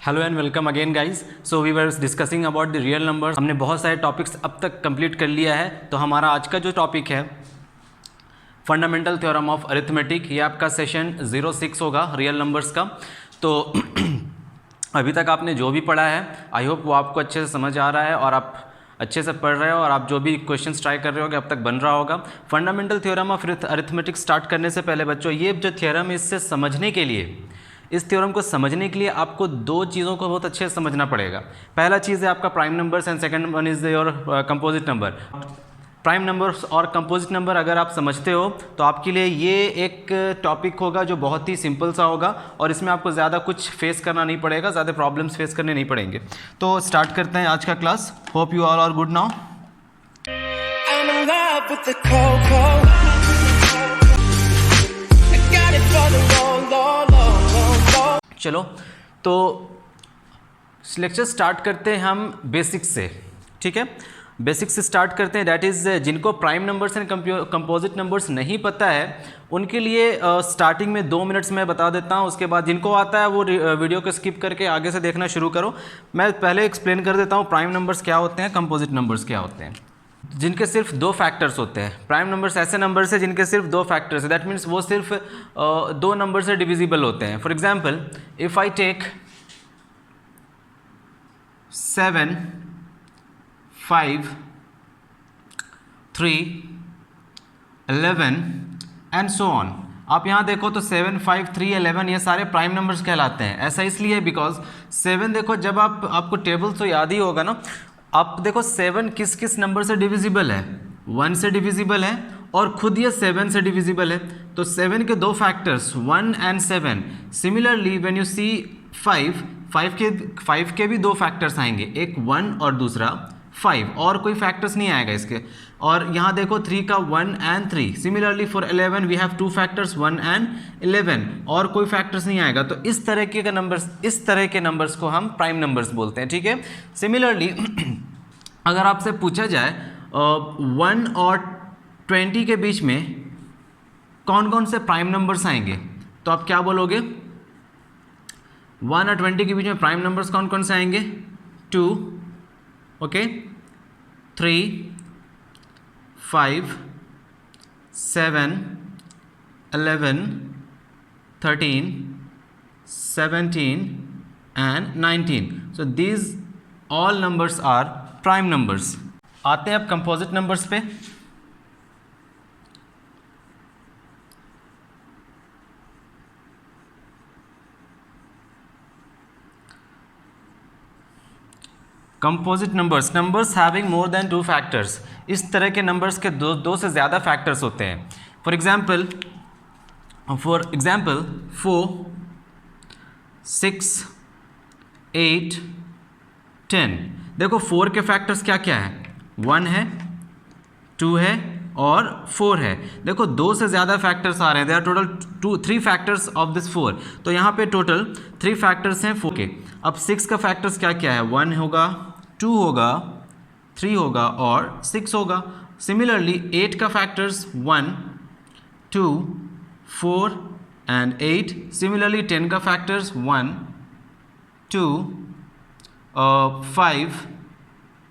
Hello and welcome again guys. So we were discussing about the real numbers. हमने बहुत सारे topics अब तक कंप्लीट कर लिया है। तो हमारा आज का जो टॉपिक है फंडामेंटल थ्योरम ऑफ अरिथमेटिक, ये आपका सेशन 06 होगा रियल नंबर्स का। तो अभी तक आपने जो भी पढ़ा है आई होप वो आपको अच्छे से समझ आ रहा है और आप अच्छे से पढ़ रहे हो और आप जो भी क्वेश्चंस ट्राई कर रहे हो अब तक बन रहा होगा। Fundamental theorem of arithmetic start करने से पहले बच्चों, ये जो थ्योरम है इससे समझने के लिए, इस थ्योरम को समझने के लिए आपको दो चीज़ों को बहुत अच्छे से समझना पड़ेगा। पहला चीज़ है आपका prime numbers and second one is your composite number. Prime numbers और कंपोजिट नंबर अगर आप समझते हो तो आपके लिए ये एक टॉपिक होगा जो बहुत ही सिंपल सा होगा और इसमें आपको ज़्यादा कुछ फेस करना नहीं पड़ेगा, ज़्यादा प्रॉब्लम्स फेस करने नहीं पड़ेंगे। तो स्टार्ट करते हैं आज का class. Hope you all are good now. चलो तो लेक्चर स्टार्ट करते हैं हम बेसिक्स से, ठीक है। बेसिक्स से स्टार्ट करते हैं, दैट इज़ जिनको prime numbers and composite numbers नहीं पता है उनके लिए स्टार्टिंग में 2 मिनट्स में बता देता हूँ। उसके बाद जिनको आता है वो वीडियो को स्किप करके आगे से देखना शुरू करो। मैं पहले एक्सप्लेन कर देता हूँ प्राइम नंबर्स क्या होते हैं, कंपोजिट नंबर्स क्या होते हैं। जिनके सिर्फ 2 फैक्टर्स होते हैं। प्राइम नंबर्स ऐसे नंबर्स हैं जिनके सिर्फ 2 फैक्टर्स हैं, दैट मीन्स वो सिर्फ 2 नंबर से डिविजिबल होते हैं। For example if I take 7, 5, 3, 11 and so on. आप यहाँ देखो तो 7, 5, 3, 11 ये सारे प्राइम नंबर्स कहलाते हैं। ऐसा इसलिए बिकॉज 7 देखो, जब आपको टेबल तो याद ही होगा ना, आप देखो 7 किस किस नंबर से डिविजिबल है, 1 से डिविजिबल है और खुद ये 7 से डिविजिबल है। तो 7 के 2 factors 1 and 7। Similarly when you see 5 के भी 2 फैक्टर्स आएंगे, एक 1 और दूसरा 5, और कोई फैक्टर्स नहीं आएगा इसके। और यहाँ देखो 3 का 1 and 3। Similarly for 11 we have 2 factors 1 and 11, और कोई फैक्टर्स नहीं आएगा। तो इस तरह के नंबर्स को हम प्राइम नंबर्स बोलते हैं, ठीक है। सिमिलरली अगर आपसे पूछा जाए 1 और 20 के बीच में कौन कौन से प्राइम नंबर्स आएंगे, तो आप क्या बोलोगे? 1 और 20 के बीच में प्राइम नंबर्स कौन कौन से आएंगे? 2, okay, 3, 5, 7, 11, 13, 17 and 19. So these all numbers are prime numbers. आते हैं अब कंपोजिट नंबर्स पे। Composite numbers having more than 2 factors. इस तरह के नंबर्स के दो से ज़्यादा फैक्टर्स होते हैं। For example 4, 6, 8, 10। देखो 4 के फैक्टर्स क्या क्या है? 1 है, 2 है और 4 है। देखो 2 से ज़्यादा फैक्टर्स आ रहे हैं, they are total 3 factors of this 4। तो यहाँ पे टोटल 3 फैक्टर्स हैं 4 के। अब 6 का फैक्टर्स क्या क्या है? 1 होगा, 2 होगा, 3 होगा और 6 होगा। सिमिलरली 8 का फैक्टर्स 1, 2, 4 एंड 8। सिमिलरली 10 का फैक्टर्स 1, 2,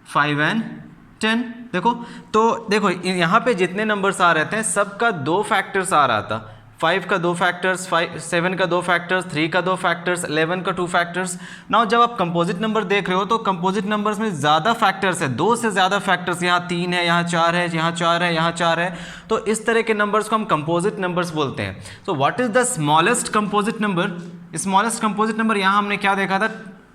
5 एंड 10। देखो यहाँ पे जितने नंबर्स आ रहे थे सबका 2 फैक्टर्स आ रहा था। 5 का 2 फैक्टर्स, 7 का 2 फैक्टर्स, 3 का 2 फैक्टर्स, 11 का 2 फैक्टर्स। नाउ जब आप कंपोजिट नंबर देख रहे हो तो कंपोजिट नंबर्स में ज़्यादा फैक्टर्स है, 2 से ज़्यादा फैक्टर्स। यहाँ 3 है, यहाँ 4 है, यहाँ 4 है, यहाँ 4 है। तो इस तरह के नंबर्स को हम कंपोजिट नंबर्स बोलते हैं। So what is the smallest composite number? Smallest composite number यहाँ हमने क्या देखा था?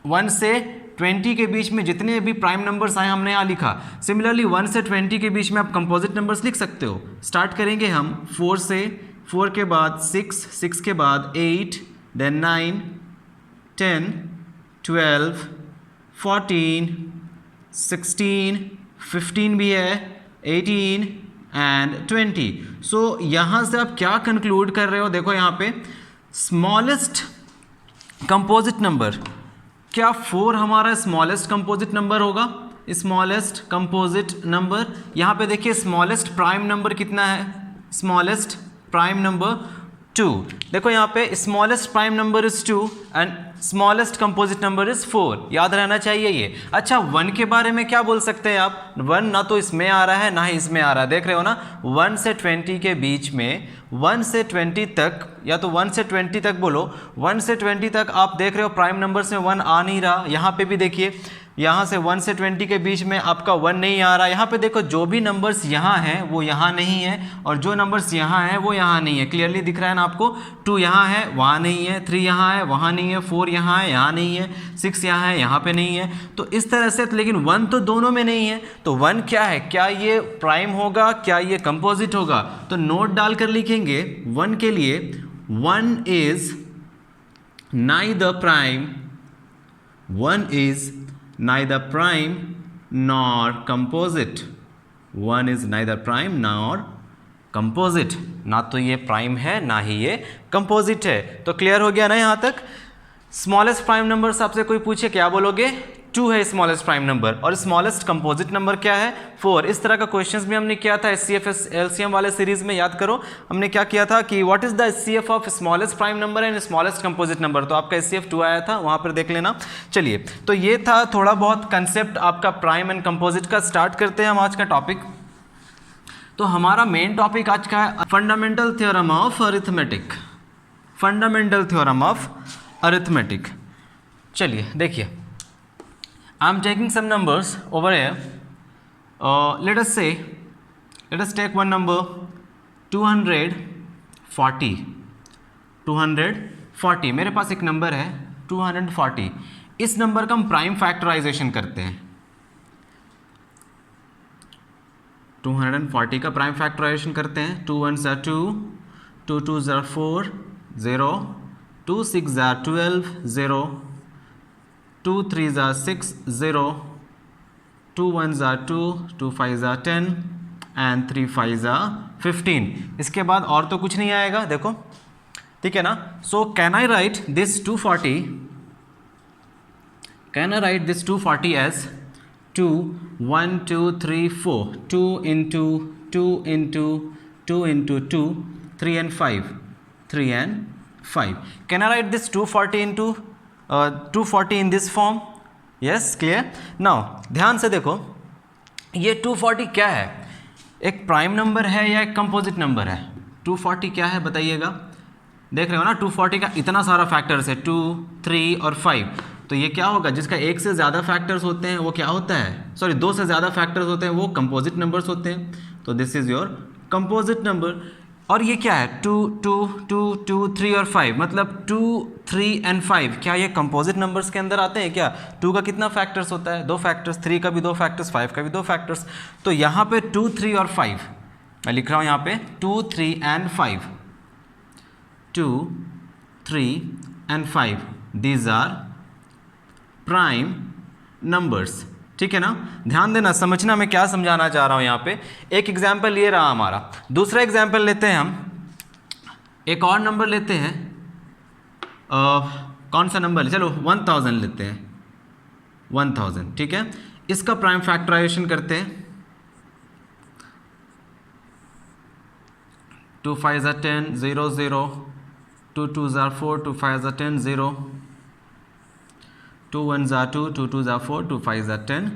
1 से 20 के बीच में जितने भी प्राइम नंबर्स आए हमने यहाँ लिखा। सिमिलरली 1 से 20 के बीच में आप कंपोजिट नंबर्स लिख सकते हो। स्टार्ट करेंगे हम 4 से, 4 के बाद 6, 6 के बाद 8, देन 9, 10, 12, 14, 16, 15 भी है, 18 एंड 20। सो यहाँ से आप क्या कंक्लूड कर रहे हो? देखो यहाँ पे स्मॉलेस्ट कंपोजिट नंबर, क्या 4 हमारा स्मॉलेस्ट कंपोजिट नंबर होगा? स्मॉलेस्ट कंपोजिट नंबर, यहाँ पे देखिए स्मॉलेस्ट प्राइम नंबर कितना है? Smallest prime number 2। देखो यहाँ पे smallest prime number is 2 and smallest composite number is 4, याद रहना चाहिए ये। अच्छा 1 के बारे में क्या बोल सकते हैं आप, 1 ना तो इसमें आ रहा है ना ही इसमें आ रहा है, देख रहे हो ना। 1 से 20 के बीच में 1 से 20 तक, या तो 1 से 20 तक बोलो, 1 से 20 तक आप देख रहे हो प्राइम नंबर्स में 1 आ नहीं रहा। यहाँ पे भी देखिए, यहाँ से 1 से 20 के बीच में आपका 1 नहीं आ रहा। यहाँ पे देखो जो भी नंबर्स यहाँ हैं वो यहाँ नहीं है, और जो नंबर्स यहाँ हैं वो यहाँ नहीं है। क्लियरली दिख रहा है ना आपको, 2 यहाँ है वहाँ नहीं है, 3 यहाँ है वहाँ नहीं है, 4 यहाँ है यहाँ नहीं है, 6 यहाँ है यहाँ पे नहीं है। तो इस तरह से, लेकिन 1 तो दोनों में नहीं है। तो 1 क्या है, क्या ये प्राइम होगा, क्या ये कंपोजिट होगा? तो नोट डालकर लिखेंगे 1 के लिए, 1 is neither prime, 1 is neither prime nor composite, 1 is neither prime nor composite, ना तो ये प्राइम है ना ही ये कंपोजिट है। तो क्लियर हो गया ना यहाँ तक। स्मॉलेस्ट प्राइम नंबर से आपसे कोई पूछे क्या बोलोगे, 2 है स्मॉलेस्ट प्राइम नंबर, और स्मॉलेस्ट कंपोजिट नंबर क्या है, 4। इस तरह का क्वेश्चंस भी हमने किया था एचसीएफ एलसीएम वाले सीरीज में, याद करो हमने क्या किया था कि what is the HCF of smallest prime number and smallest composite number. तो आपका एचसीएफ 2 आया था, वहां पर देख लेना। चलिए, तो ये था थोड़ा बहुत कंसेप्ट आपका प्राइम एंड कंपोजिट का। स्टार्ट करते हैं हम आज का टॉपिक। तो हमारा मेन टॉपिक आज का है fundamental theorem of arithmetic, fundamental theorem of arithmetic. चलिए देखिए, I'm taking some numbers over here. Let us take one number 240. 240 मेरे पास एक नंबर है 240। इस नंबर का हम प्राइम फैक्टराइजेशन करते हैं। 240 का प्राइम फैक्टराइजेशन करते हैं। 2 1s are 2, 2 2s are 4, 0, 2 6s are 12, 0, 2 3s are 6, 0, 2 1s are 2, 2 5s are 10 and 3 5s are 15। इसके बाद और तो कुछ नहीं आएगा, देखो ठीक है ना। So can I write this 240, can I write this 240 as 2 1 2 3 4, 2 into 2 into 2 into 2, 3 and 5, 3 and 5। Can I write this 240 into 240 in this form? Yes, clear? Now ध्यान से देखो, ये 240 क्या है, एक प्राइम नंबर है या एक कंपोजिट नंबर है? 240 क्या है बताइएगा। देख रहे हो ना 240 का इतना सारा फैक्टर्स है, 2 3 और 5। तो ये क्या होगा, जिसका एक से ज़्यादा फैक्टर्स होते हैं वो क्या होता है, सॉरी 2 से ज़्यादा फैक्टर्स होते हैं वो कंपोजिट नंबर्स होते हैं। तो this is your composite number. और ये क्या है 2 2 2 2 3 और 5, मतलब 2 3 एंड 5 क्या ये कंपोजिट नंबर्स के अंदर आते हैं क्या? 2 का कितना फैक्टर्स होता है, 2 फैक्टर्स, 3 का भी 2 फैक्टर्स, 5 का भी 2 फैक्टर्स। तो यहाँ पे 2 3 और 5 मैं लिख रहा हूँ, यहाँ पे 2 3 and 5, 2 3 and 5, these are prime numbers. ठीक है ना, ध्यान देना, समझना मैं क्या समझाना चाह रहा हूँ यहाँ पे। एक एग्जाम्पल ये रहा हमारा। दूसरा एग्जाम्पल लेते हैं हम, एक और नंबर लेते हैं। कौन सा नंबर, चलो 1000 लेते हैं, 1000। ठीक है, इसका प्राइम फैक्टराइजेशन करते हैं। 2 5s are 10, 0 0, 2 2s are 4, 2 5s are 10, 0, 2 1s are 2, 2 2s are 4, 2 5s are 10,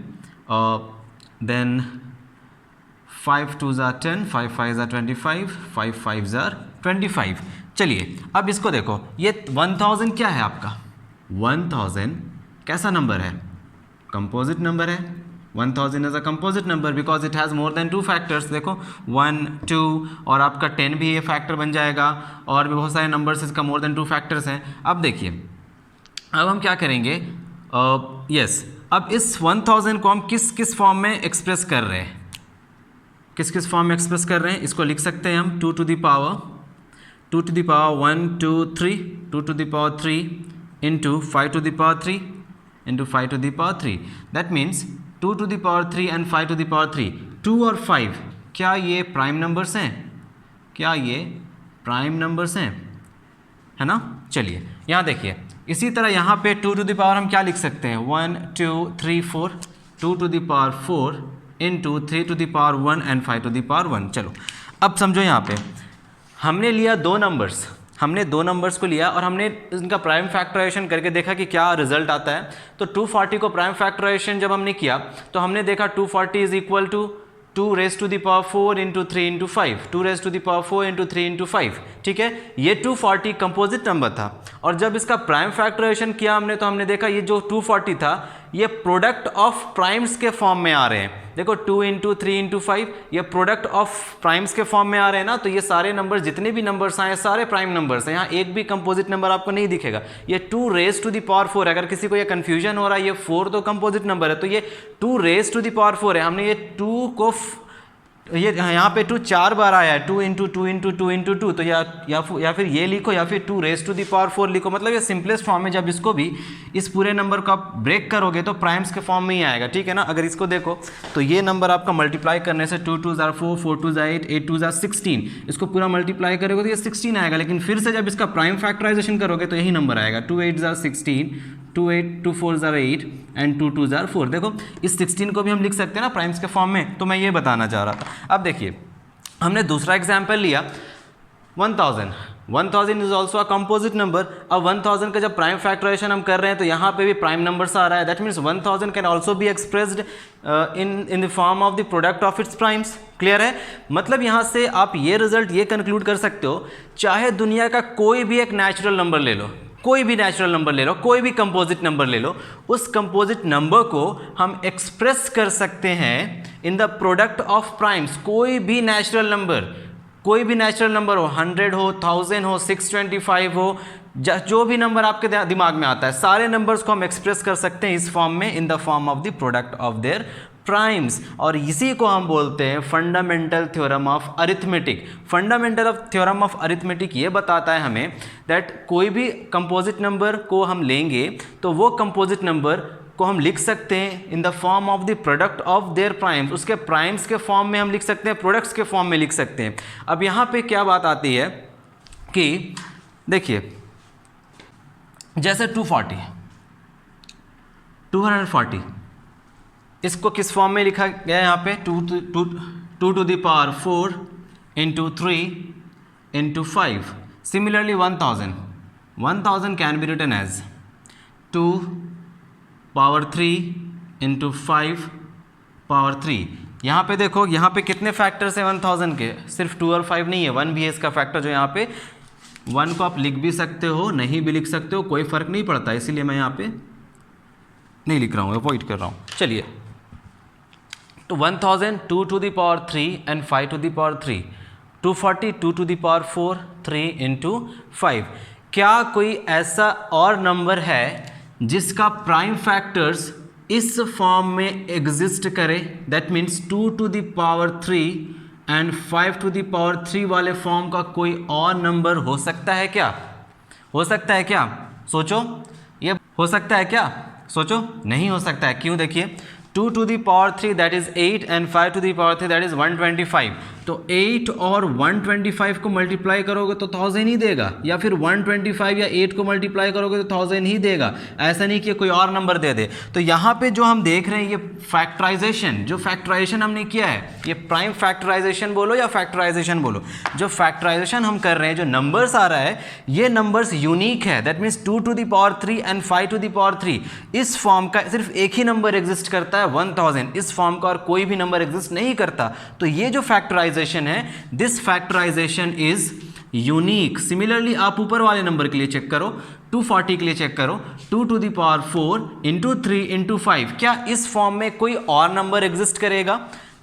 then 5 2s are 10, 5 5s are 25, 5 5s are 25। चलिए अब इसको देखो, ये 1000 क्या है आपका, 1000 कैसा नंबर है, कंपोजिट नंबर है। 1000 is a composite number because it has more than 2 factors. देखो 1 2 और आपका 10 भी ये फैक्टर बन जाएगा, और भी बहुत सारे नंबर्स इसका मोर देन 2 फैक्टर्स हैं। अब देखिए, अब हम क्या करेंगे, अब इस 1000 को हम किस किस फॉर्म में एक्सप्रेस कर रहे हैं, किस किस फॉर्म में एक्सप्रेस कर रहे हैं, इसको लिख सकते हैं हम 2 to the power 1 2 3, 2 to the power 3 into 5 to the power 3 into 5 to the power 3। That means 2 to the power 3 and 5 to the power 3, 2 और 5 क्या ये प्राइम नंबर्स हैं, क्या ये प्राइम नंबर्स हैं, है ना। चलिए यहाँ देखिए, इसी तरह यहाँ पे 2 to the power हम क्या लिख सकते हैं, 1 2 3 4, 2 to the power 4 into 3 to the power 1 and 5 to the power 1। चलो अब समझो, यहाँ पे हमने लिया 2 नंबर्स, हमने दो नंबर्स को लिया और हमने इनका प्राइम फैक्टराइजेशन करके देखा कि क्या रिजल्ट आता है। तो 240 को प्राइम फैक्टराइजेशन जब हमने किया तो हमने देखा 240 is equal to 2 raised to the power 4 into 3 into 5, 2 raised to the power 4 into 3 into 5, ठीक है। ये 240 कंपोजिट नंबर था और जब इसका प्राइम फैक्टराइजेशन किया हमने तो हमने देखा ये जो 240 था ये प्रोडक्ट ऑफ प्राइम्स के फॉर्म में आ रहे हैं। देखो 2 इंटू 3 इंटू 5 ये प्रोडक्ट ऑफ प्राइम्स के फॉर्म में आ रहे हैं ना, तो ये सारे नंबर जितने भी नंबर्स आए सारे प्राइम नंबर्स हैं। यहाँ एक भी कंपोजिट नंबर आपको नहीं दिखेगा। ये 2 रेज टू द पावर 4, अगर किसी को ये कंफ्यूजन हो रहा है ये 4 तो कंपोजिट नंबर है, तो ये 2 रेज टू द पावर 4 है। हमने ये 2 को ये यहाँ पे 2 4 बार आया है, 2 इंटू 2 इंटू 2 इंटू 2, तो या फिर ये लिखो या फिर 2 रेज टू द पावर 4 लिखो। मतलब ये सिंपलेस्ट फॉर्म में जब इसको भी इस पूरे नंबर को आप ब्रेक करोगे तो प्राइम्स के फॉर्म में ही आएगा, ठीक है ना। अगर इसको देखो तो ये नंबर आपका मल्टीप्लाई करने से 2 2 4, 4 2 8, 8 2 16, इसको पूरा मल्टीप्लाई करोगे तो ये 16 आएगा। लेकिन फिर से जब इसका प्राइम फैक्टराइजेशन करोगे तो यही नंबर आएगा, 2 8 16, 2 8 2 4 8 एंड 2 2 4। देखो इस 16 को भी हम लिख सकते हैं ना प्राइम्स के फॉर्म में, तो मैं ये बताना चाह रहा था। अब देखिए हमने दूसरा एग्जाम्पल लिया 1000 is also a composite number. अब 1000 का जब प्राइम फैक्टराइजेशन हम कर रहे हैं तो यहाँ पे भी प्राइम नंबर्स आ रहा है। That means 1000 can also be expressed in the form of the product of its primes. Clear है? मतलब यहाँ से आप ये रिजल्ट ये कंक्लूड कर सकते हो, चाहे दुनिया का कोई भी एक नेचुरल नंबर ले लो, कोई भी नेचुरल नंबर ले लो, कोई भी कंपोजिट नंबर ले लो, उस कंपोजिट नंबर को हम एक्सप्रेस कर सकते हैं इन द प्रोडक्ट ऑफ प्राइम्स। कोई भी नेचुरल नंबर हो, 100 हो, 1000 हो, 625 हो, जो भी नंबर आपके दिमाग में आता है, सारे नंबर्स को हम एक्सप्रेस कर सकते हैं इस फॉर्म में, इन the form of the product of their primes. और इसी को हम बोलते हैं fundamental theorem of arithmetic. Fundamental of theorem of arithmetic ये बताता है हमें दैट कोई भी कंपोजिट नंबर को हम लेंगे तो वो कंपोजिट नंबर को हम लिख सकते हैं इन the form of the product of their primes. उसके प्राइम्स के फॉर्म में हम लिख सकते हैं, प्रोडक्ट्स के फॉर्म में लिख सकते हैं। अब यहाँ पे क्या बात आती है कि देखिए जैसे 240 इसको किस फॉर्म में लिखा गया है यहाँ पे, 2 to the power 4 into 3 into 5। Similarly 1000 can be written as 2 power 3 into 5 power 3। यहाँ पे देखो यहाँ पे कितने फैक्टर्स हैं 1000 के, सिर्फ 2 और 5 नहीं है, 1 भी है इसका फैक्टर। जो यहाँ पे 1 को आप लिख भी सकते हो, नहीं भी लिख सकते हो, कोई फ़र्क नहीं पड़ता, इसीलिए मैं यहाँ पे नहीं लिख रहा हूँ, अवॉइड कर रहा हूँ। चलिए तो 1000 2 to the power 3 and 5 to the power 3, 240 2 to the power 4 3 into 5। क्या कोई ऐसा और नंबर है जिसका प्राइम फैक्टर्स इस फॉर्म में एग्जिस्ट करे? That means 2 to the power 3 and 5 to the power 3 वाले फॉर्म का कोई और नंबर हो सकता है क्या? हो सकता है क्या? सोचो, ये हो सकता है क्या? सोचो, नहीं हो सकता है। क्यों? देखिए 2 to the power 3 that is 8 and 5 to the power 3 that is 125। तो 8 और 125 को मल्टीप्लाई करोगे तो 1000 ही देगा, या फिर 125 या 8 को मल्टीप्लाई करोगे तो 1000 ही देगा। ऐसा नहीं कि कोई और नंबर दे दे। तो यहाँ पे जो हम देख रहे हैं ये फैक्टराइजेशन, जो फैक्टराइजेशन हमने किया है, ये प्राइम फैक्टराइजेशन बोलो या फैक्टराइजेशन बोलो, जो फैक्टराइजेशन हम कर रहे हैं, जो नंबर्स आ रहा है, ये नंबर्स यूनिक है। That means 2 to the power 3 and 5 to the power 3 इस फॉर्म का सिर्फ एक ही नंबर एग्जिस्ट करता है 1000। इस फॉर्म का और कोई भी नंबर एग्जिस्ट नहीं करता। तो ये जो फैक्टराइजेशन है, this factorization is unique. Similarly आप ऊपर वाले नंबर के लिए चेक करो, 240 के लिए चेक करो, 2 to the power 4 into 3 into 5। क्या इस फॉर्म में कोई और नंबर एग्जिस्ट करेगा?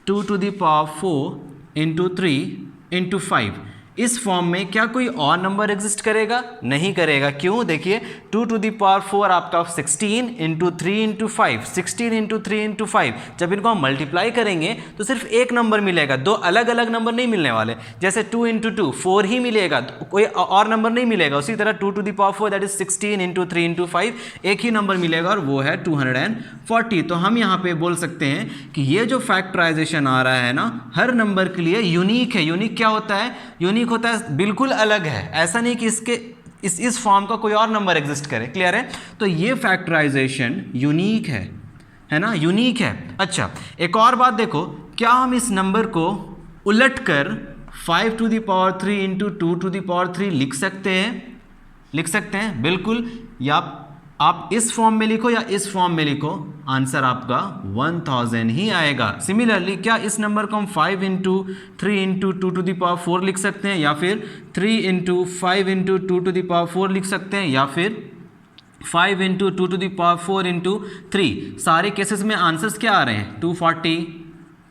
2 to the power 4 into 3 into 5 इस फॉर्म में क्या कोई और नंबर एग्जिस्ट करेगा? नहीं करेगा। क्यों? देखिए 2 टू दी पावर 4 आपका 16 इंटू 3 इंटू 5, 16 इंटू 3 इंटू 5। जब इनको हम मल्टीप्लाई करेंगे तो सिर्फ एक नंबर मिलेगा, दो अलग अलग नंबर नहीं मिलने वाले। जैसे 2 इंटू 2 4 ही मिलेगा, कोई और नंबर नहीं मिलेगा। उसी तरह 2 to the power 4 that is 16 into 3 into 5 एक ही नंबर मिलेगा और वो है 240। तो हम यहाँ पे बोल सकते हैं कि ये जो फैक्टराइजेशन आ रहा है ना, हर नंबर के लिए यूनिक है। यूनिक क्या होता है? यूनिक होता है बिल्कुल अलग है। ऐसा नहीं कि इसके इस फॉर्म का कोई और नंबर एग्जिस्ट करे। क्लियर है? तो ये फैक्टराइजेशन यूनिक है ना, यूनिक है। अच्छा, एक और बात देखो, क्या हम इस नंबर को उलटकर 5 to the power 3 into 2 to the power 3 लिख सकते हैं बिल्कुल। या आप इस फॉर्म में लिखो या इस फॉर्म में लिखो, आंसर आपका 1000 ही आएगा। सिमिलरली क्या इस नंबर को हम 5 into 3 into 2 to the power 4 लिख सकते हैं, या फिर 3 into 5 into 2 to the power 4 लिख सकते हैं, या फिर 5 into 2 to the power 4 into 3। सारे केसेस में आंसर्स क्या आ रहे हैं 240,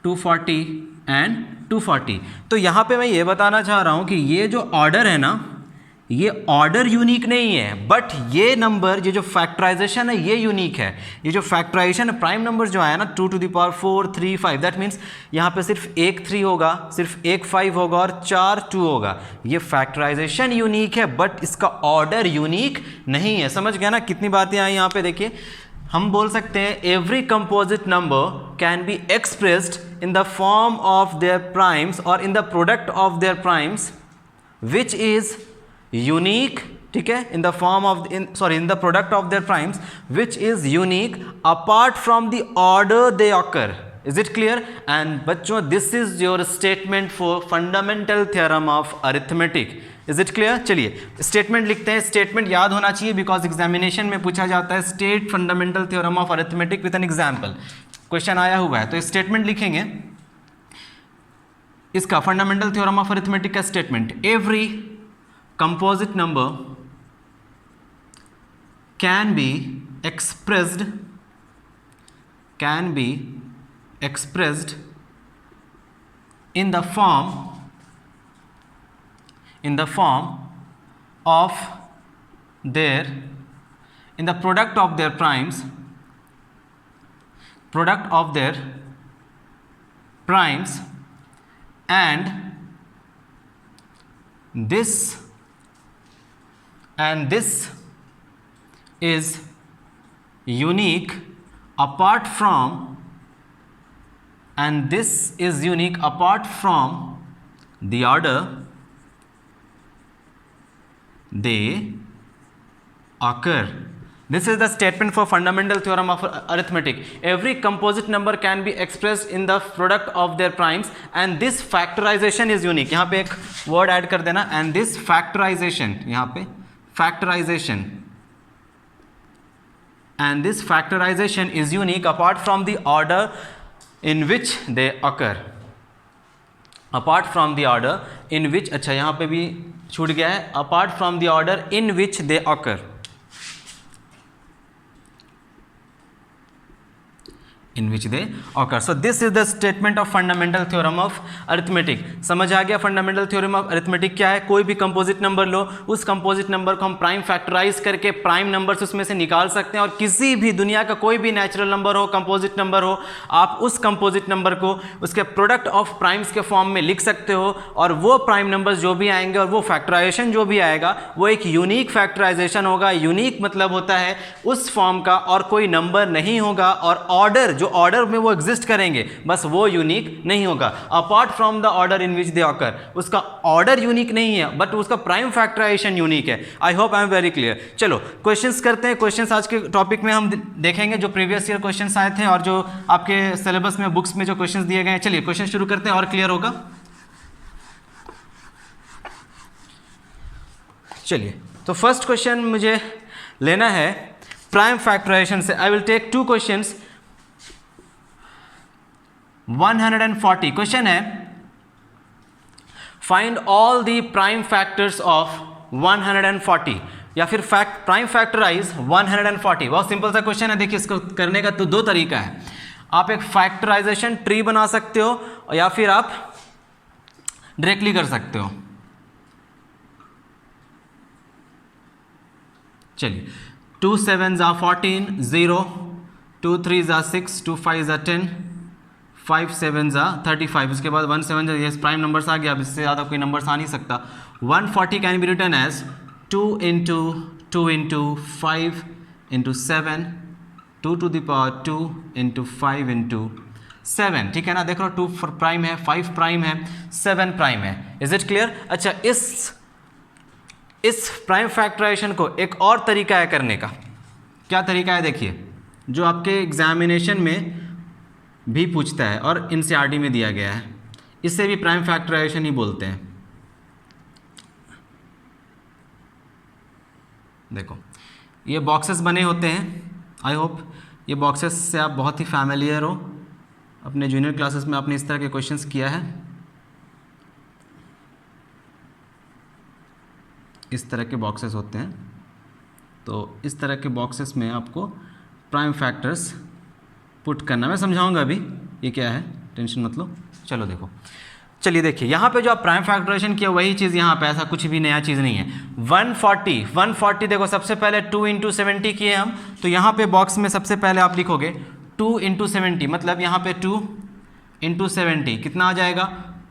240 एंड 240। तो यहाँ पे मैं ये बताना चाह रहा हूँ कि ये जो ऑर्डर है ना, ये ऑर्डर यूनिक नहीं है, बट ये नंबर, ये जो फैक्टराइजेशन है ये यूनिक है। ये जो फैक्टराइजेशन है, प्राइम नंबर जो आया ना 2 to the power 4, 3, 5, that means यहाँ पे सिर्फ एक 3 होगा, सिर्फ एक 5 होगा और 4 2 होगा। ये फैक्टराइजेशन यूनिक है, बट इसका ऑर्डर यूनिक नहीं है। समझ गया ना कितनी बातें आई यहाँ पे। देखिए हम बोल सकते हैं every composite number can be expressed in the form of their primes और in the product of their primes which is unique, ठीक है, in the form of in the product of their primes which is unique apart from the order they occur. Is it clear? And बच्चों this is your statement for fundamental theorem of arithmetic. Is it clear? चलिए statement लिखते हैं। Statement याद होना चाहिए because examination में पूछा जाता है state fundamental theorem of arithmetic with an example. Question आया हुआ है तो स्टेटमेंट लिखेंगे इसका, फंडामेंटल थ्योरम ऑफ अरिथमेटिक का statement. Every composite number can be expressed in the form of their, in the product of their primes, and this is unique apart from the order they occur. This is the statement for fundamental theorem of arithmetic. Every composite number can be expressed in the product of their primes and this factorization is unique. यहाँ पे एक word add कर देना, and this factorization, यहाँ पे factorization, and this factorization is unique apart from the order in which they occur. Apart from the order in which, अच्छा यहाँ पे भी छूट गया है, apart from the order in which they occur. in which they occur. So this is the statement of fundamental theorem of arithmetic. समझ आ गया fundamental theorem of arithmetic क्या है? कोई भी कंपोजिट नंबर लो, उस कंपोजिट नंबर को हम प्राइम फैक्टराइज करके प्राइम नंबर्स उसमें से निकाल सकते हैं, और किसी भी दुनिया का कोई भी नेचुरल नंबर हो, कंपोजिट नंबर हो, आप उस कंपोजिट नंबर को उसके प्रोडक्ट ऑफ प्राइम्स के फॉर्म में लिख सकते हो, और वो प्राइम नंबर्स जो भी आएंगे और वो फैक्टराइजेशन जो भी आएगा वो एक यूनिक फैक्टराइजेशन होगा। यूनिक मतलब होता है उस फॉर्म का और कोई नंबर नहीं होगा, और ऑर्डर जो ऑर्डर में वो एग्जिस्ट करेंगे बस वो यूनिक नहीं होगा। Apart from the order in which they occur, उसका ऑर्डर यूनिक नहीं है बट उसका प्राइम फैक्टराइजेशन यूनिक है। I hope I am very clear. चलो क्वेश्चंस करते हैं। क्वेश्चंस आज के टॉपिक में हम देखेंगे जो प्रीवियस ईयर क्वेश्चंस आए थे और जो आपके सिलेबस में बुक्स में जो क्वेश्चंस दिए गए हैं। चलिए क्वेश्चन शुरू करते हैं और क्लियर होगा। चलिए तो फर्स्ट क्वेश्चन मुझे लेना है प्राइम फैक्टराइजेशन से। I will take two questions. 140 question है, find all the prime factors of 140, या फिर प्राइम फैक्टराइज 140। बहुत सिंपल सा क्वेश्चन है। देखिए इसको करने का तो दो तरीका है। आप एक फैक्टराइजेशन ट्री बना सकते हो या फिर आप डायरेक्टली कर सकते हो। चलिए 2 7s are 14, 0, 2 3s are 6, 2 5s are 10, 5 7s are 35। उसके बाद 1 7 ये प्राइम नंबर्स आ गया। अब इससे ज़्यादा कोई नंबर्स आ नहीं सकता। 140 can be written as 2 into 2 into 5 into 7, 2 to the power 2 into 5 into 7। ठीक है ना? देख लो 2 प्राइम है, 5 प्राइम है, 7 प्राइम है। Is it clear? अच्छा इस प्राइम फैक्टराइजेशन को एक और तरीका है करने का। क्या तरीका है? देखिए जो आपके एग्जामिनेशन में भी पूछता है और एनसीईआरटी में दिया गया है। इसे भी प्राइम फैक्टराइजेशन ही बोलते हैं। देखो ये बॉक्सेस बने होते हैं, आई होप ये बॉक्सेस से आप बहुत ही फैमिलियर हो, अपने जूनियर क्लासेस में आपने इस तरह के क्वेश्चंस किया है। इस तरह के बॉक्सेस होते हैं, तो इस तरह के बॉक्सेस में आपको प्राइम फैक्टर्स पुट करना, मैं समझाऊंगा अभी ये क्या है, टेंशन मत लो। चलो देखो, चलिए देखिए यहाँ पे जो आप प्राइम फैक्टराइजेशन किया वही चीज़ यहाँ पे, ऐसा कुछ भी नया चीज़ नहीं है। 140 देखो, सबसे पहले 2 × 70 किए हम, तो यहाँ पे बॉक्स में सबसे पहले आप लिखोगे 2 × 70, मतलब यहाँ पे 2 × 70 कितना आ जाएगा,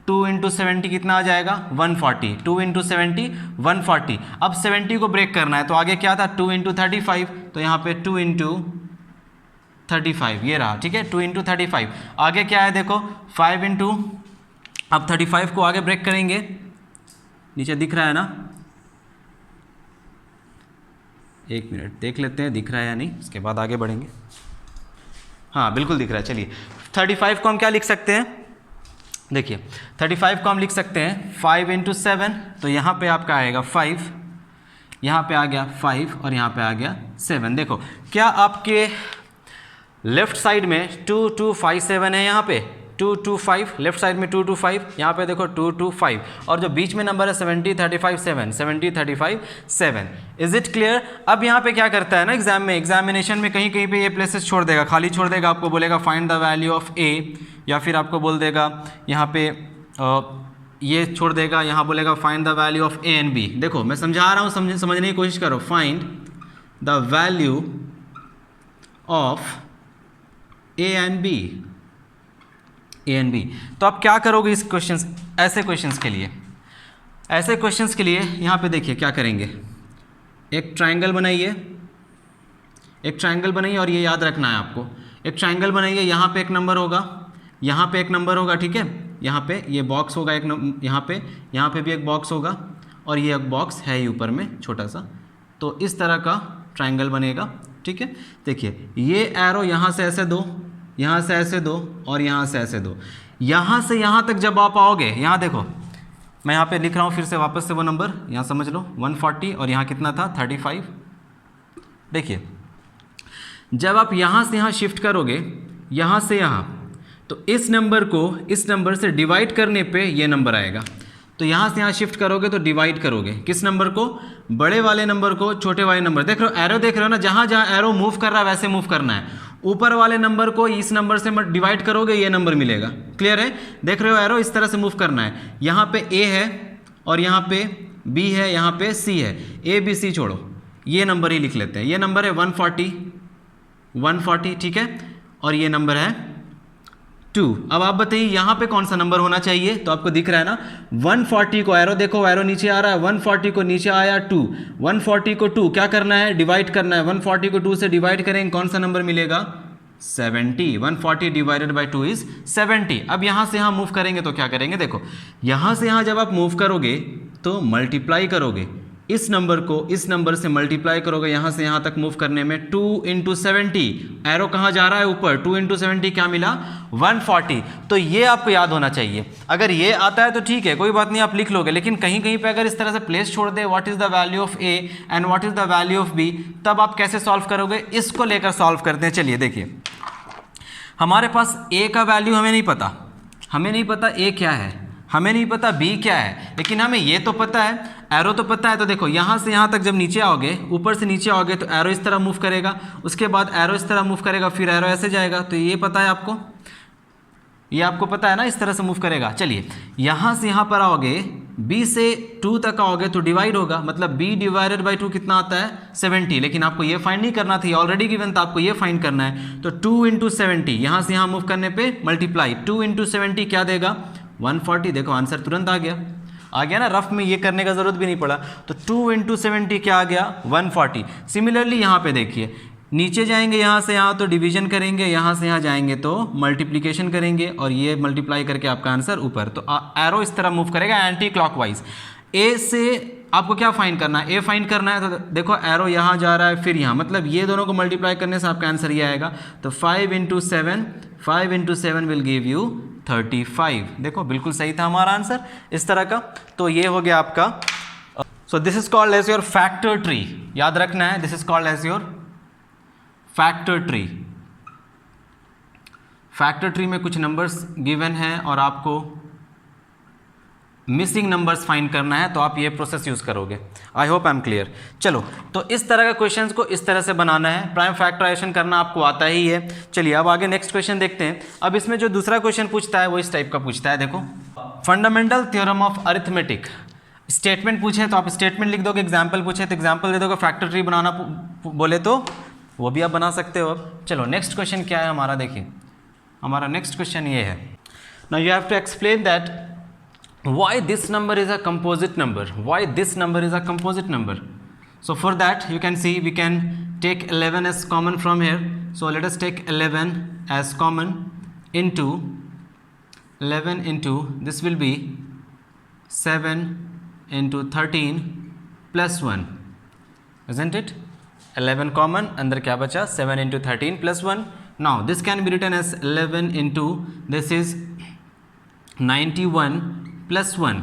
2 × 70 कितना आ जाएगा 140, 2 × 70 140। अब 70 को ब्रेक करना है, तो आगे क्या था 2 × 35, तो यहाँ पे 2 × 35 ये रहा, ठीक है 2 × 35। आगे क्या है देखो 5 × अब 35 को आगे ब्रेक करेंगे, नीचे दिख रहा है ना, एक मिनट देख लेते हैं दिख रहा है या नहीं, उसके बाद आगे बढ़ेंगे। हाँ बिल्कुल दिख रहा है। चलिए 35 को हम क्या लिख सकते हैं, देखिए 35 को हम लिख सकते हैं 5 × 7, तो यहाँ पे आपका आएगा 5, यहाँ पे आ गया 5 और यहाँ पे आ गया 7। देखो क्या आपके लेफ्ट साइड में 2 2 5 7 है, यहाँ पे 2 2 5, लेफ्ट साइड में 2 2 5, यहाँ पे देखो 2 2 5, और जो बीच में नंबर है 70 35 7, 70 35 7। Is it clear? अब यहाँ पे क्या करता है ना एग्जाम में, एग्जामिनेशन में कहीं कहीं पे ये प्लेसेस छोड़ देगा, खाली छोड़ देगा, आपको बोलेगा फाइंड द वैल्यू ऑफ ए, या फिर आपको बोल देगा यहाँ पे ये छोड़ देगा, यहाँ बोलेगा find the value of A and B. देखो मैं समझा रहा हूँ, समझने की कोशिश करो। Find the value of A and B, A and B. तो आप क्या करोगे इस क्वेश्चंस, ऐसे क्वेश्चंस के लिए, ऐसे क्वेश्चंस के लिए यहाँ पे देखिए क्या करेंगे, एक ट्रायंगल बनाइए, एक ट्रायंगल बनाइए, और ये याद रखना है आपको, एक ट्रायंगल बनाइए, यहाँ पे एक नंबर होगा, यहाँ पे एक नंबर होगा, ठीक है, यहाँ पे ये बॉक्स होगा एक, यहाँ पे भी एक बॉक्स होगा, और ये एक बॉक्स है ही ऊपर में छोटा सा, तो इस तरह का ट्रायंगल बनेगा, ठीक है। देखिए ये एरो यहाँ से ऐसे दो, यहाँ से ऐसे दो, और यहाँ से ऐसे दो, यहाँ से यहाँ तक जब आप आओगे, यहाँ देखो मैं यहाँ पे लिख रहा हूँ फिर से वापस से वो नंबर, यहाँ समझ लो 140, और यहाँ कितना था 35। देखिए जब आप यहाँ से यहाँ शिफ्ट करोगे, यहाँ से यहाँ, तो इस नंबर को इस नंबर से डिवाइड करने पे ये नंबर आएगा। तो यहाँ से यहाँ शिफ्ट करोगे तो डिवाइड करोगे किस नंबर को, बड़े वाले नंबर को छोटे वाले नंबर, देख रहे हो एरो देख रहे हो ना, जहाँ जहाँ एरो मूव कर रहा है वैसे मूव करना है। ऊपर वाले नंबर को इस नंबर से डिवाइड करोगे ये नंबर मिलेगा। क्लियर है? देख रहे हो एरो इस तरह से मूव करना है। यहाँ पे ए है और यहाँ पे बी है, यहाँ पे सी है, ए बी सी छोड़ो, ये नंबर ही लिख लेते हैं। ये नंबर है 140, ठीक है, और ये नंबर है 2। अब आप बताइए यहाँ पे कौन सा नंबर होना चाहिए, तो आपको दिख रहा है ना 140 को एरो देखो, एरो नीचे आ रहा है, 140 को नीचे आया 2, 140 को 2 क्या करना है, डिवाइड करना है। 140 को 2 से डिवाइड करेंगे, कौन सा नंबर मिलेगा 70। 140 डिवाइडेड बाई 2 इज 70। अब यहाँ से यहाँ मूव करेंगे तो क्या करेंगे, देखो यहाँ से यहाँ जब आप मूव करोगे तो मल्टीप्लाई करोगे, इस नंबर को इस नंबर से मल्टीप्लाई करोगे, यहाँ से यहाँ तक मूव करने में 2 × 70, एरो कहाँ जा रहा है ऊपर, 2 × 70 क्या मिला 140। तो ये आपको याद होना चाहिए। अगर ये आता है तो ठीक है, कोई बात नहीं, आप लिख लोगे, लेकिन कहीं कहीं पे अगर इस तरह से प्लेस छोड़ दे, what is the value of A and what is the value of B, तब आप कैसे सॉल्व करोगे, इसको लेकर सॉल्व करते हैं। चलिए देखिए, हमारे पास ए का वैल्यू हमें नहीं पता, हमें नहीं पता ए क्या है, हमें नहीं पता बी क्या है, लेकिन हमें ये तो पता है, एरो तो पता है। तो देखो यहाँ से यहाँ तक जब नीचे आओगे, ऊपर से नीचे आओगे, तो एरो इस तरह मूव करेगा, उसके बाद एरो इस तरह मूव करेगा, फिर एरो ऐसे जाएगा। तो ये पता है आपको, ये आपको पता है ना, इस तरह से मूव करेगा। चलिए यहाँ से यहाँ पर आओगे, b से 2 तक आओगे तो डिवाइड होगा, मतलब b डिवाइडेड बाई 2 कितना आता है 70। लेकिन आपको ये फाइंड नहीं करना था, ऑलरेडी गिवन था, आपको ये फाइंड करना है। तो 2 × 70, यहाँ से यहाँ मूव करने पे मल्टीप्लाई, 2 × 70 क्या देगा 140। देखो आंसर तुरंत आ गया ना, रफ में ये करने का जरूरत भी नहीं पड़ा। तो 2 × 70 क्या आ गया 140। सिमिलरली यहाँ पे देखिए, नीचे जाएंगे यहाँ से यहाँ तो डिवीजन करेंगे, यहाँ से यहाँ जाएंगे तो मल्टीप्लिकेशन करेंगे, और ये मल्टीप्लाई करके आपका आंसर ऊपर। तो एरो इस तरह मूव करेगा एंटी क्लॉकवाइज। ए से आपको क्या फाइंड करना है, ए फाइंड करना है। तो देखो एरो यहाँ जा रहा है, फिर यहाँ, मतलब ये दोनों को मल्टीप्लाई करने से आपका आंसर ये आएगा। तो 5 × 7 विल गिव यू 35। देखो बिल्कुल सही था हमारा आंसर इस तरह का। तो ये हो गया आपका। So this is called as your factor tree, याद रखना है, this is called as your factor tree. Factor tree में कुछ नंबर्स गिवन हैं और आपको मिसिंग नंबर्स फाइंड करना है, तो आप ये प्रोसेस यूज़ करोगे। I hope I am clear. चलो, तो इस तरह का क्वेश्चंस को इस तरह से बनाना है, प्राइम फैक्टराइजेशन करना आपको आता ही है। चलिए अब आगे नेक्स्ट क्वेश्चन देखते हैं। अब इसमें जो दूसरा क्वेश्चन पूछता है वो इस टाइप का पूछता है, देखो, fundamental theorem of arithmetic. Statement पूछे तो आप स्टेटमेंट लिख दोगे, एग्जाम्पल पूछे तो एग्जाम्पल दे दोगे, फैक्टर ट्री बनाना बोले तो वो भी आप बना सकते हो। अब चलो नेक्स्ट क्वेश्चन क्या है हमारा, देखिए हमारा नेक्स्ट क्वेश्चन ये है। Now you have to explain that why this number is a composite number, why this number is a composite number. So for that you can see we can take 11 as common from here. So let us take 11 as common into 11 into this will be 7 into 13 plus 1, isn't it? 11 common, अंदर क्या बचा, 7 into 13 plus 1. Now this can be written as 11 into this is 91 plus 1.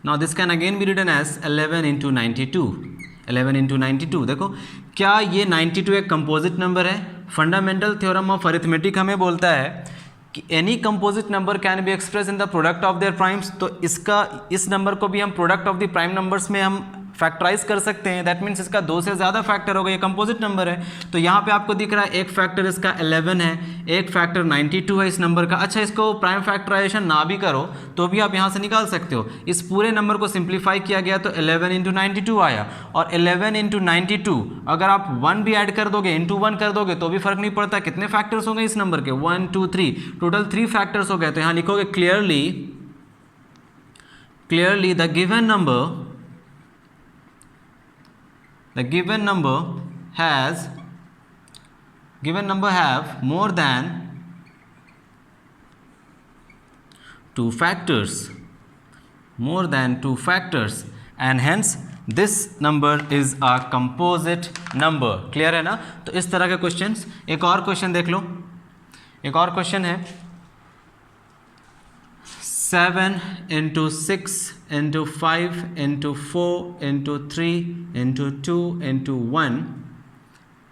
Now this can again be written as 11 into 92. 11 into 92. देखो क्या ये 92 एक composite number है? Fundamental theorem of arithmetic हमें बोलता है कि any composite number can be express in the product of their primes. तो इसका इस नंबर को भी हम product of the prime numbers में हम फैक्टराइज कर सकते हैं। दैट मीन्स इसका 2 से ज़्यादा फैक्टर होगा, ये कंपोजिट नंबर है। तो यहाँ पे आपको दिख रहा है एक फैक्टर इसका 11 है, एक फैक्टर 92 है इस नंबर का। अच्छा, इसको प्राइम फैक्टराइजेशन ना भी करो तो भी आप यहाँ से निकाल सकते हो। इस पूरे नंबर को सिंप्लीफाई किया गया तो 11 इंटू 92 आया, और 11 इंटू 92 अगर आप 1 भी ऐड कर दोगे, इंटू 1 कर दोगे तो भी फर्क नहीं पड़ता। कितने फैक्टर्स होंगे इस नंबर के, 1 2 3, टोटल 3 फैक्टर्स हो गए। तो यहाँ लिखोगे clearly the given number have more than 2 factors, and hence this number is a composite number. Clear है ना? तो इस तरह के क्वेश्चंस, एक और क्वेश्चन देख लो। एक और क्वेश्चन है 7 into 6 into 5 into 4 into 3 into 2 into 1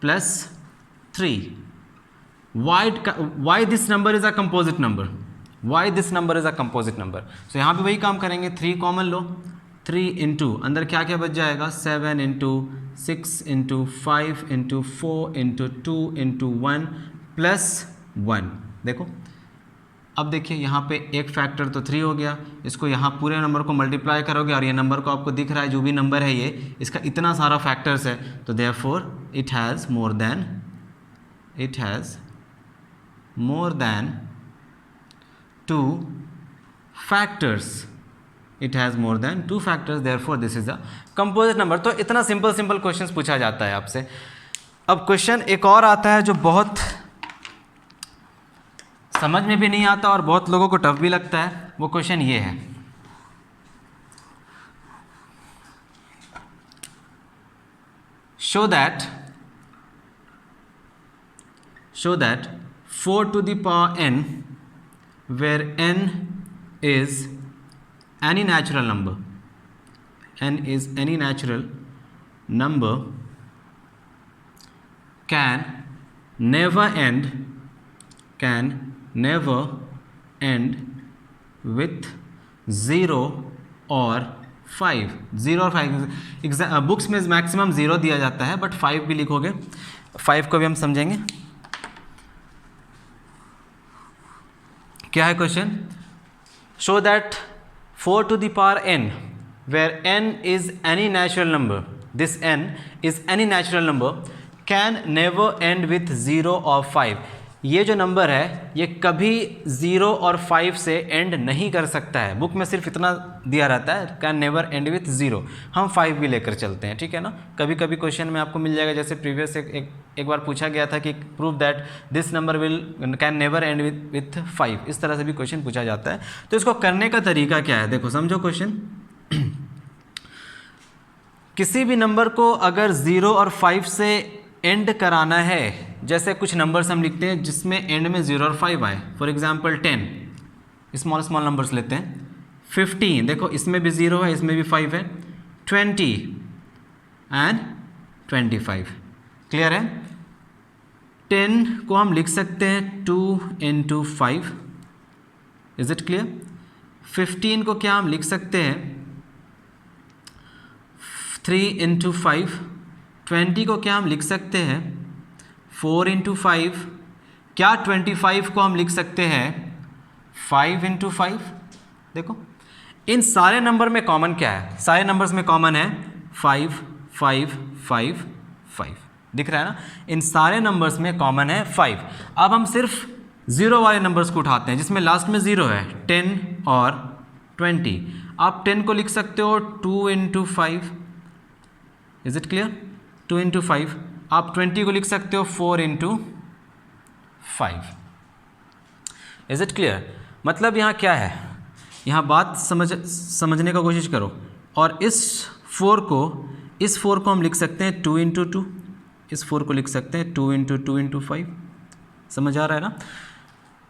plus 3. Why this number is a composite number? Why this number is a composite number? So यहाँ पे वही काम करेंगे, 3 कॉमन लो, 3 into अंदर क्या क्या बच जाएगा, 7 into 6 into 5 into 4 into 2 into 1 plus 1. देखो अब देखिए यहाँ पे एक फैक्टर तो 3 हो गया, इसको यहाँ पूरे नंबर को मल्टीप्लाई करोगे और ये नंबर को आपको दिख रहा है जो भी नंबर है ये, इसका इतना सारा फैक्टर्स है, तो therefore it has more than 2 factors. It has more than 2 factors, therefore this is a composite number. तो इतना सिंपल क्वेश्चन पूछा जाता है आपसे। अब क्वेश्चन एक और आता है जो बहुत समझ में भी नहीं आता और बहुत लोगों को टफ भी लगता है। वो क्वेश्चन ये है, show that 4 to the power n where n is any natural number can never end with 0 or 5. 0 और 5 बुक्स में मैक्सिमम 0 दिया जाता है, बट 5 भी लिखोगे। 5 को भी हम समझेंगे। क्या है question? Show that 4 to the power n where n is any natural number, this n is any natural number can never end with 0 or 5. ये जो नंबर है ये कभी 0 और 5 से एंड नहीं कर सकता है। बुक में सिर्फ इतना दिया रहता है, कैन नेवर एंड विथ 0। हम 5 भी लेकर चलते हैं, ठीक है ना। कभी कभी क्वेश्चन में आपको मिल जाएगा, जैसे प्रीवियस एक बार पूछा गया था कि prove that this number can never end with 5। इस तरह से भी क्वेश्चन पूछा जाता है। तो इसको करने का तरीका क्या है, देखो समझो क्वेश्चन। किसी भी नंबर को अगर 0 और 5 से एंड कराना है, जैसे कुछ नंबर्स हम लिखते हैं जिसमें एंड में 0 और 5 आए, for example 10, small small numbers लेते हैं। 15, देखो इसमें भी 0 है, इसमें भी 5 है। 20 एंड 25, क्लियर है। 10 को हम लिख सकते हैं 2 into 5, इज इट क्लियर। 15 को क्या हम लिख सकते हैं 3 into 5। 20 को क्या हम लिख सकते हैं 4 into 5। क्या 25 को हम लिख सकते हैं 5 into 5। देखो इन सारे नंबर में कॉमन क्या है, सारे नंबर्स में कॉमन है 5 5 5 5, दिख रहा है ना। इन सारे नंबर्स में कॉमन है 5। अब हम सिर्फ ज़ीरो वाले नंबर्स को उठाते हैं जिसमें लास्ट में 0 है, 10 और 20। आप 10 को लिख सकते हो 2 into 5, is it clear, 2 into 5। आप 20 को लिख सकते हो 4 into 5, इज इट क्लियर। मतलब यहाँ क्या है, यहाँ बात समझने का कोशिश करो। और इस 4 को हम लिख सकते हैं 2 into 2, इस 4 को लिख सकते हैं 2 into 2 into 5, समझ आ रहा है ना।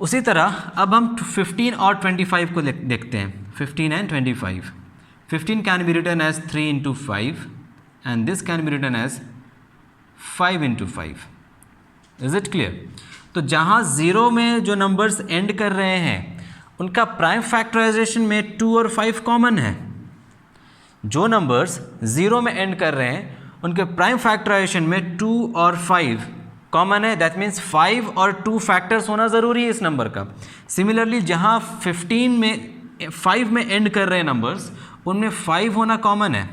उसी तरह अब हम 15 और 25 को देखते हैं, 15 and 25। 15 can be written as 3 into 5 and this can be written as 5 into 5, is it clear. तो जहाँ 0 में जो नंबर्स एंड कर रहे हैं उनका प्राइम फैक्टराइजेशन में 2 और 5 कॉमन है। जो नंबर्स 0 में एंड कर रहे हैं उनके प्राइम फैक्टराइजेशन में 2 और 5 कॉमन है। दैट मीन्स 5 और 2 फैक्टर्स होना ज़रूरी है इस नंबर का। सिमिलरली जहाँ 15 में 5 में एंड कर रहे हैं नंबर्स उनमें 5 होना कॉमन है,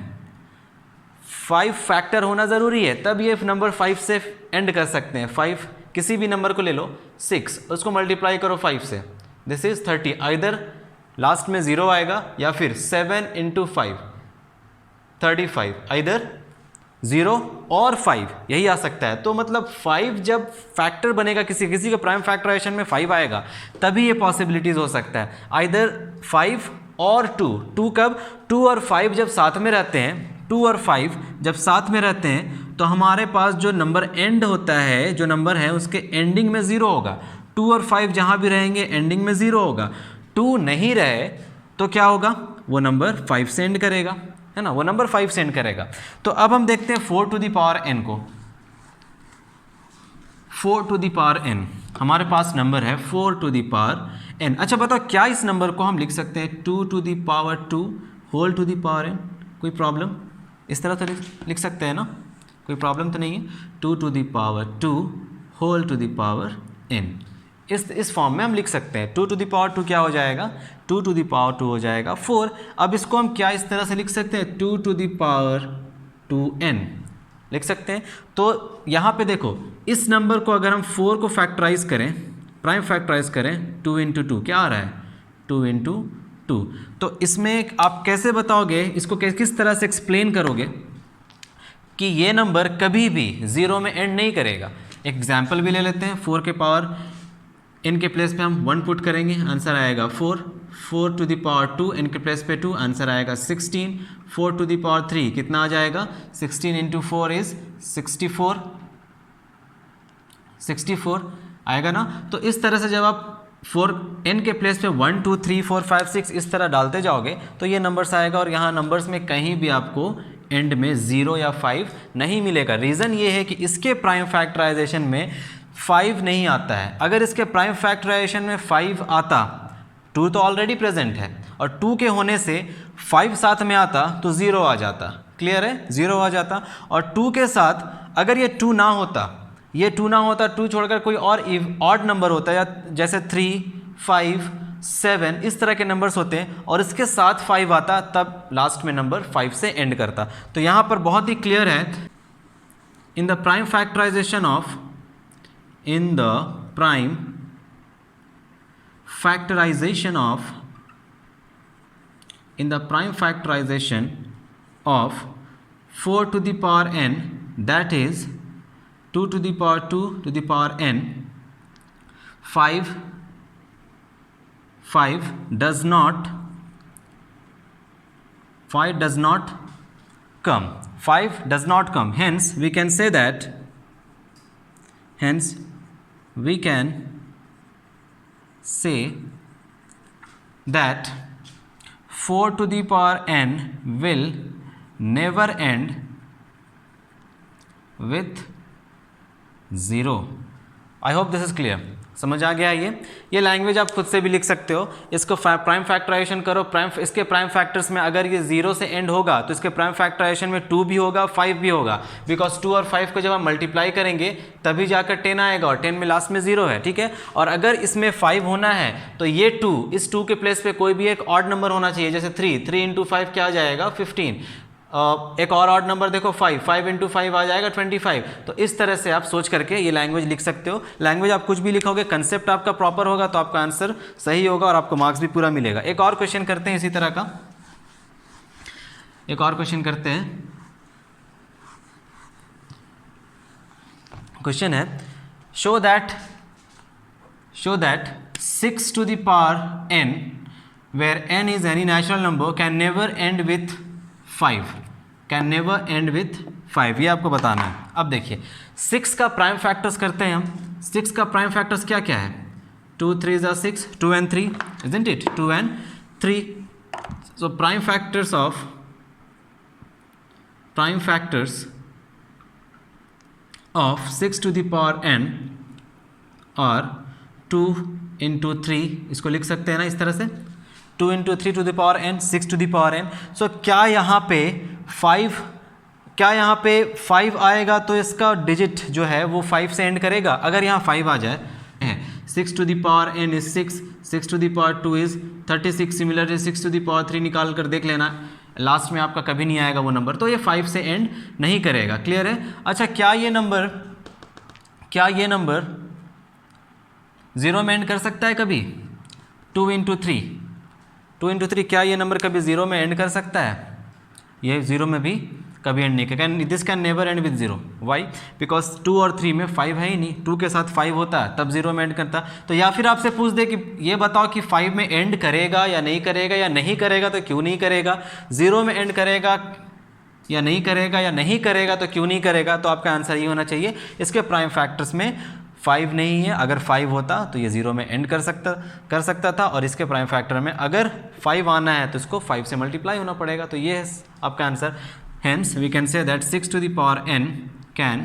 5 फैक्टर होना ज़रूरी है, तब ये नंबर 5 से एंड कर सकते हैं। 5 किसी भी नंबर को ले लो, 6 उसको मल्टीप्लाई करो 5 से, दिस इज 30। आइदर लास्ट में 0 आएगा या फिर 7 into 5 35, आइदर 0 और 5 यही आ सकता है। तो मतलब 5 जब फैक्टर बनेगा किसी का प्राइम फैक्टराइजेशन में 5 आएगा तभी ये पॉसिबिलिटीज़ हो सकता है। आइदर 5 और 2 कब, 2 और 5 जब साथ में रहते हैं, 2 और 5 जब साथ में रहते हैं तो हमारे पास जो नंबर एंड होता है, जो नंबर है उसके एंडिंग में 0 होगा। 2 और 5 जहाँ भी रहेंगे एंडिंग में 0 होगा। 2 नहीं रहे तो क्या होगा, वो नंबर 5 से एंड करेगा, है ना, वो नंबर 5 से एंड करेगा। तो अब हम देखते हैं 4 to the power n को। 4 to the power n हमारे पास नंबर है 4 to the power n। अच्छा बताओ क्या इस नंबर को हम लिख सकते हैं 2 to the power 2 whole to the power n, कोई प्रॉब्लम, इस तरह तो लिख सकते हैं ना, कोई प्रॉब्लम तो नहीं है। 2 to the power 2 whole to the power n, इस फॉर्म में हम लिख सकते हैं। 2 to the power 2 क्या हो जाएगा, 2 to the power 2 हो जाएगा 4। अब इसको हम क्या इस तरह से लिख सकते हैं 2 to the power 2n लिख सकते हैं। तो यहाँ पे देखो इस नंबर को अगर हम 4 को फैक्टराइज करें, प्राइम फैक्टराइज करें 2 into 2 क्या आ रहा है 2 into 2। तो इसमें आप कैसे बताओगे, इसको किस तरह से एक्सप्लेन करोगे कि ये नंबर कभी भी 0 में एंड नहीं करेगा। एग्जाम्पल भी ले लेते हैं। 4 के पावर n के प्लेस पे हम 1 पुट करेंगे, आंसर आएगा 4। 4 to the power 2 n के प्लेस पे 2, आंसर आएगा 16। 4 to the power 3 कितना आ जाएगा, 16 into 4 is 64 आएगा ना। तो इस तरह से जब आप 4 n के प्लेस पे 1 2 3 4 5 6 इस तरह डालते जाओगे तो ये नंबर्स आएगा। और यहाँ नंबर्स में कहीं भी आपको एंड में 0 या 5 नहीं मिलेगा। रीज़न ये है कि इसके प्राइम फैक्टराइजेशन में 5 नहीं आता है। अगर इसके प्राइम फैक्टराइजेशन में 5 आता, 2 तो ऑलरेडी प्रेजेंट है और 2 के होने से 5 साथ में आता तो 0 आ जाता, क्लियर है, 0 आ जाता। और 2 के साथ अगर ये 2 ना होता, ये 2 ना होता, 2 छोड़कर कोई और ऑड नंबर होता या जैसे 3 5 7 इस तरह के नंबर्स होते हैं और इसके साथ 5 आता, तब लास्ट में नंबर 5 से एंड करता। तो यहाँ पर बहुत ही क्लियर है, in the prime factorization of in the prime factorization of 4 to the power n, that is 2 to the power 2 to the power n, 5 does not come. 5 does not come. Hence we can say that that 4 to the power n will never end with 0. I hope this is clear, समझ आ गया ये language आप खुद से भी लिख सकते हो। इसको प्राइम फैक्टराइजेशन करो, इसके प्राइम फैक्टर्स में अगर ये 0 से एंड होगा तो इसके प्राइम फैक्टराइजेशन में 2 भी होगा, 5 भी होगा, बिकॉज 2 और 5 को जब हम मल्टीप्लाई करेंगे तभी जाकर 10 आएगा और 10 में लास्ट में 0 है, ठीक है। और अगर इसमें 5 होना है तो ये 2, इस 2 के प्लेस पे कोई भी एक ऑड नंबर होना चाहिए, जैसे 3 इंटू 5 क्या आ जाएगा 15, एक और ऑड नंबर देखो 5 इंटू 5 आ जाएगा 25। तो इस तरह से आप सोच करके ये लैंग्वेज लिख सकते हो। लैंग्वेज आप कुछ भी लिखोगे, कंसेप्ट आपका प्रॉपर होगा तो आपका आंसर सही होगा और आपको मार्क्स भी पूरा मिलेगा। एक और क्वेश्चन करते हैं इसी तरह का, एक और क्वेश्चन करते हैं। क्वेश्चन है show that 6 to the power n where n is any natural number can never end with 5, can never end with 5, ये आपको बताना है। अब देखिए 6 का प्राइम फैक्टर्स करते हैं हम। 6 का प्राइम फैक्टर्स क्या क्या है, 2 3 ज़ा 6, 2 and 3, isn't it, 2 and 3। so prime factors of 6 to the power n और 2 into 3, इसको लिख सकते हैं ना इस तरह से, 2 into 3 to the power n, 6 to the power n। सो क्या यहाँ पे 5 आएगा तो इसका डिजिट जो है वो 5 से एंड करेगा। अगर यहाँ 5 आ जाए, 6 to the power n is 6 to the power 2 is 36, similarly 6 to the power 3 निकाल कर देख लेना, लास्ट में आपका कभी नहीं आएगा वो नंबर, तो ये 5 से एंड नहीं करेगा। क्लियर है। अच्छा क्या ये नंबर 0 में एंड कर सकता है कभी, 2 into 3 क्या ये नंबर कभी 0 में एंड कर सकता है, ये 0 में भी कभी एंड नहीं करेगा। This can never end with 0, why, because 2 और 3 में 5 है ही नहीं, 2 के साथ 5 होता है तब 0 में एंड करता। तो या फिर आपसे पूछ दे कि ये बताओ कि 5 में एंड करेगा या नहीं करेगा, या नहीं करेगा तो क्यों नहीं करेगा, 0 में एंड करेगा या नहीं करेगा, या नहीं करेगा तो क्यों नहीं करेगा, तो आपका आंसर ये होना चाहिए इसके प्राइम फैक्टर्स में 5 नहीं है। अगर 5 होता तो ये 0 में एंड कर सकता था, और इसके प्राइम फैक्टर में अगर 5 आना है तो इसको 5 से मल्टीप्लाई होना पड़ेगा। तो ये है आपका answer. Hence we can say that 6 to the power n can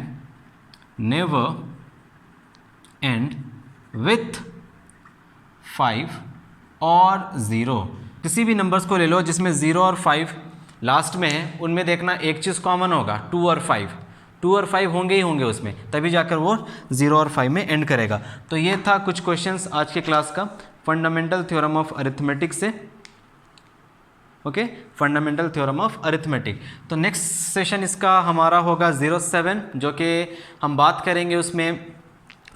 never end with 5 और 0। किसी भी नंबर्स को ले लो जिसमें 0 और 5 लास्ट में है, उनमें देखना एक चीज़ कॉमन होगा, 2 और 5 होंगे ही होंगे उसमें, तभी जाकर वो 0 और 5 में एंड करेगा। तो ये था कुछ क्वेश्चंस आज के क्लास का फंडामेंटल थ्योरम ऑफ अरिथमेटिक से। Okay, fundamental theorem of arithmetic. तो नेक्स्ट सेशन इसका हमारा होगा 07, जो कि हम बात करेंगे उसमें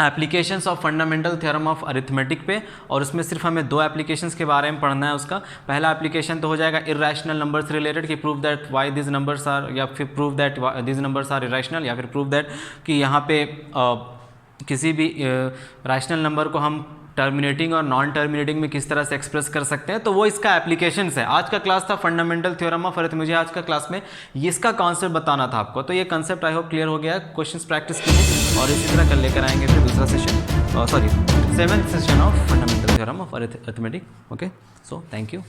applications of fundamental theorem of arithmetic पे, और उसमें सिर्फ हमें 2 एप्लीकेशंस के बारे में पढ़ना है। उसका पहला एप्लीकेशन तो हो जाएगा इरेशनल नंबर्स रिलेटेड, कि prove that why this numbers are, या फिर prove that this numbers are irrational, या फिर प्रूव दैट कि यहाँ पे किसी भी रैशनल नंबर को हम टर्मिनेटिंग और नॉन टर्मिनेटिंग में किस तरह से एक्सप्रेस कर सकते हैं। तो वो इसका एप्लीकेशंस है। आज का क्लास था फंडामेंटल थ्योरम ऑफ अरिथमेटिक। मुझे आज का क्लास में ये इसका कॉन्सेप्ट बताना था आपको, तो ये कॉन्सेप्ट आई होप क्लियर हो गया। क्वेश्चंस प्रैक्टिस कीजिए और इसी तरह कल लेकर आएंगे फिर दूसरा session, 7th session of fundamental theorem of arithmetic. Okay, so thank you.